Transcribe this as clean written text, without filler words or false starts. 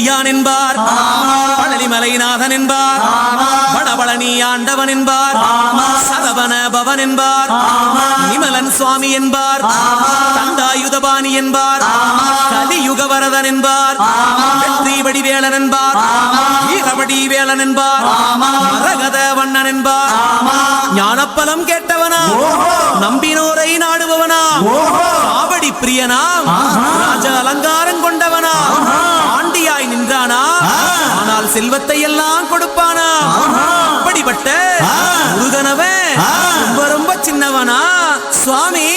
பிள்ளையான் என்பார், பழனிமலைநாதன் என்பார், வடபழனி ஆண்டவன் என்பார், சரவண பவன் என்பார், நிமலன் சுவாமி என்பார், தண்டாயுதபாணி என்பார், கலியுக வரதன் என்பார், வெற்றி வடிவேலன் என்பார், வீரவடி வேலன் என்பார், மரகத வண்ணன் என்பார், ஞானப்பலம் கேட்டவனா, நம்பினோரை நாடுபவனா, காவடி பிரியனாம், ராஜ அலங்காரம் கொண்டவனா, ஆண்டியாய் நின்றானா, ஆனால் செல்வத்தை எல்லாம் கொடுப்பானா, அப்படிப்பட்ட முருகனவன் ரொம்ப ரொம்ப சின்னவனா சுவாமி.